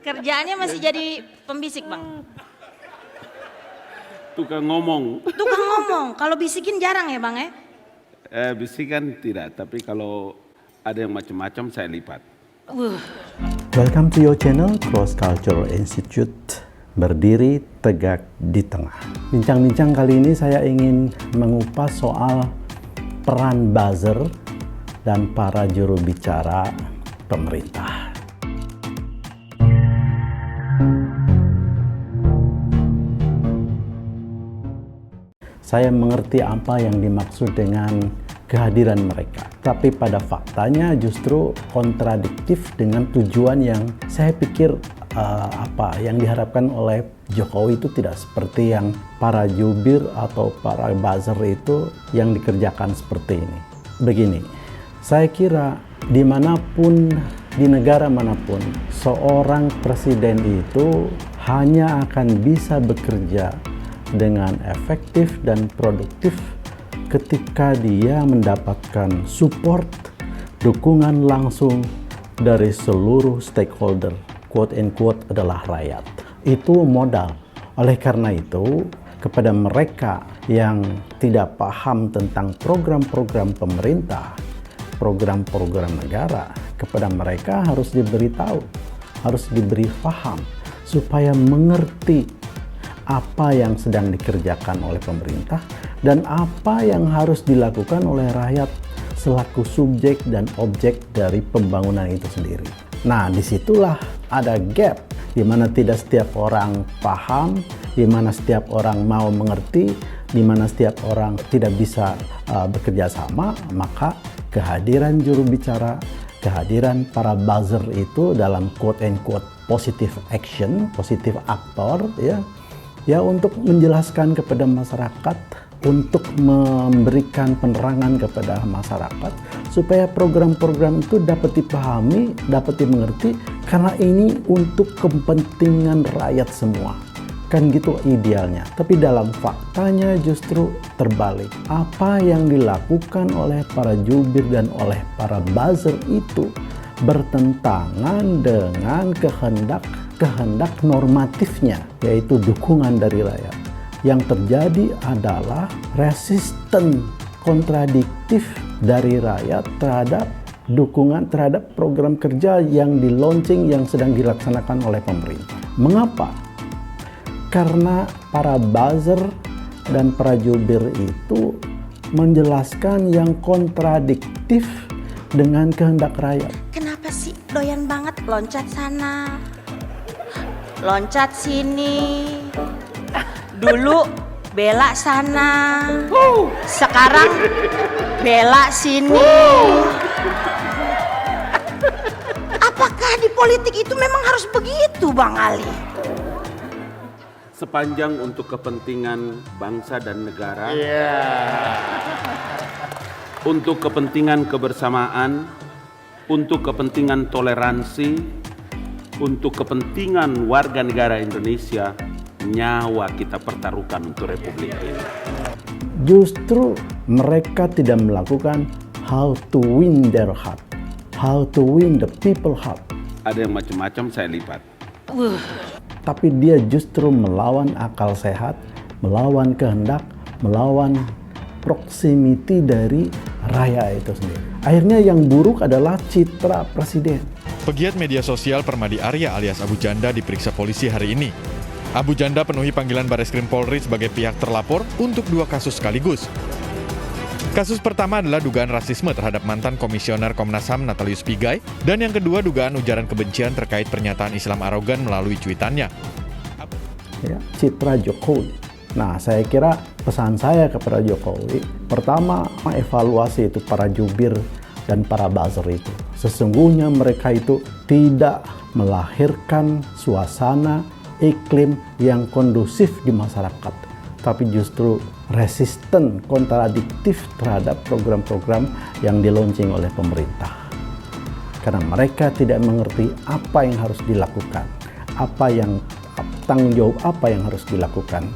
Kerjaannya masih jadi pembisik, Bang. Tukang ngomong. Tukang ngomong. Kalau bisikin jarang ya, Bang ya? Bisikan tidak, tapi kalau ada yang macam-macam saya lipat. Welcome to your channel Cross Cultural Institute, berdiri tegak di tengah. Bincang-bincang kali ini saya ingin mengupas soal peran buzzer dan para juru bicara pemerintah. Saya mengerti apa yang dimaksud dengan kehadiran mereka. Tapi pada faktanya justru kontradiktif dengan tujuan yang saya pikir yang diharapkan oleh Jokowi itu tidak seperti yang para jubir atau para buzzer itu yang dikerjakan seperti ini. Begini, saya kira dimanapun, di negara manapun, seorang presiden itu hanya akan bisa bekerja dengan efektif dan produktif ketika dia mendapatkan support, dukungan langsung dari seluruh stakeholder, quote and quote adalah rakyat. Itu modal. Oleh karena itu, kepada mereka yang tidak paham tentang program-program pemerintah, program-program negara, kepada mereka harus diberitahu, harus diberi paham supaya mengerti apa yang sedang dikerjakan oleh pemerintah dan apa yang harus dilakukan oleh rakyat selaku subjek dan objek dari pembangunan itu sendiri. Nah, disitulah ada gap di mana tidak setiap orang paham, di mana setiap orang mau mengerti, di mana setiap orang tidak bisa bekerja sama, maka kehadiran juru bicara, kehadiran para buzzer itu dalam quote and quote positive action, positive actor ya untuk menjelaskan kepada masyarakat, untuk memberikan penerangan kepada masyarakat supaya program-program itu dapat dipahami, dapat dimengerti, karena ini untuk kepentingan rakyat semua. Kan gitu idealnya. Tapi dalam faktanya justru terbalik. Apa yang dilakukan oleh para jubir dan oleh para buzzer itu bertentangan dengan kehendak normatifnya, yaitu dukungan dari rakyat. Yang terjadi adalah resisten kontradiktif dari rakyat terhadap dukungan terhadap program kerja yang di-launching, yang sedang dilaksanakan oleh pemerintah. Mengapa? Karena para buzzer dan para jubir itu menjelaskan yang kontradiktif dengan kehendak rakyat. Kenapa sih doyan banget loncat sana, loncat sini? Dulu bela sana, sekarang bela sini. Apakah di politik itu memang harus begitu, Bang Ali? Sepanjang untuk kepentingan bangsa dan negara, untuk kepentingan kebersamaan, untuk kepentingan toleransi, untuk kepentingan warga negara Indonesia, nyawa kita pertaruhkan untuk Republik ini. Justru mereka tidak melakukan how to win their heart, how to win the people heart. Ada yang macam-macam saya lipat. Tapi dia justru melawan akal sehat, melawan kehendak, melawan proximity dari rakyat itu sendiri. Akhirnya yang buruk adalah citra presiden. Pegiat media sosial Permadi Arya alias Abu Janda diperiksa polisi hari ini. Abu Janda penuhi panggilan Barreskrim Polri sebagai pihak terlapor untuk 2 kasus sekaligus. Kasus pertama adalah dugaan rasisme terhadap mantan Komisioner Komnas HAM Natalius Pigai, dan yang kedua dugaan ujaran kebencian terkait pernyataan Islam arogan melalui cuitannya. Ya, citra Jokowi. Nah, saya kira pesan saya kepada Jokowi, pertama evaluasi itu para jubir dan para buzzer itu. Sesungguhnya mereka itu tidak melahirkan suasana iklim yang kondusif di masyarakat, tapi justru resisten, kontradiktif terhadap program-program yang di-launching oleh pemerintah. Karena mereka tidak mengerti apa yang harus dilakukan, tanggung jawab apa yang harus dilakukan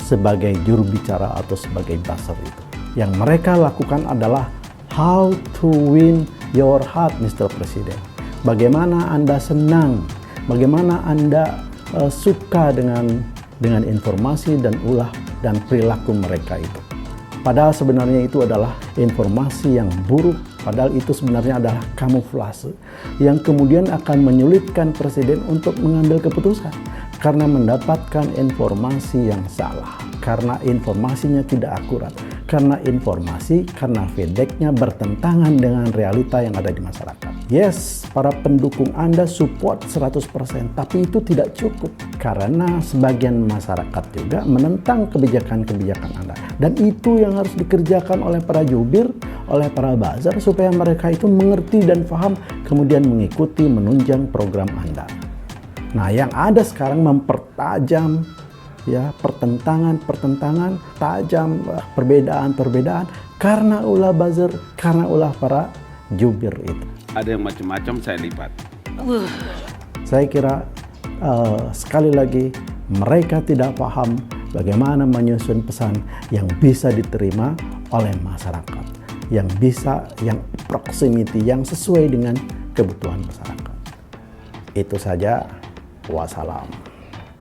sebagai juru bicara atau sebagai buzzer itu. Yang mereka lakukan adalah how to win your heart, Mr. President. Bagaimana Anda senang bagaimana Anda suka dengan informasi dan ulah dan perilaku mereka itu. Padahal sebenarnya itu adalah informasi yang buruk, padahal itu sebenarnya adalah kamuflase yang kemudian akan menyulitkan presiden untuk mengambil keputusan karena mendapatkan informasi yang salah, karena informasinya tidak akurat, karena feedback-nya bertentangan dengan realita yang ada di masyarakat. Yes, para pendukung Anda support 100%, tapi itu tidak cukup karena sebagian masyarakat juga menentang kebijakan-kebijakan Anda. Dan itu yang harus dikerjakan oleh para jubir, oleh para buzzer supaya mereka itu mengerti dan paham, kemudian mengikuti, menunjang program Anda. Nah, yang ada sekarang mempertajam ya pertentangan tajam, perbedaan karena ulah buzzer, karena ulah para jubir itu. Ada yang macam-macam saya lipat. Saya kira sekali lagi mereka tidak paham bagaimana menyusun pesan yang bisa diterima oleh masyarakat, yang proximity, yang sesuai dengan kebutuhan masyarakat. Itu saja. Wassalam.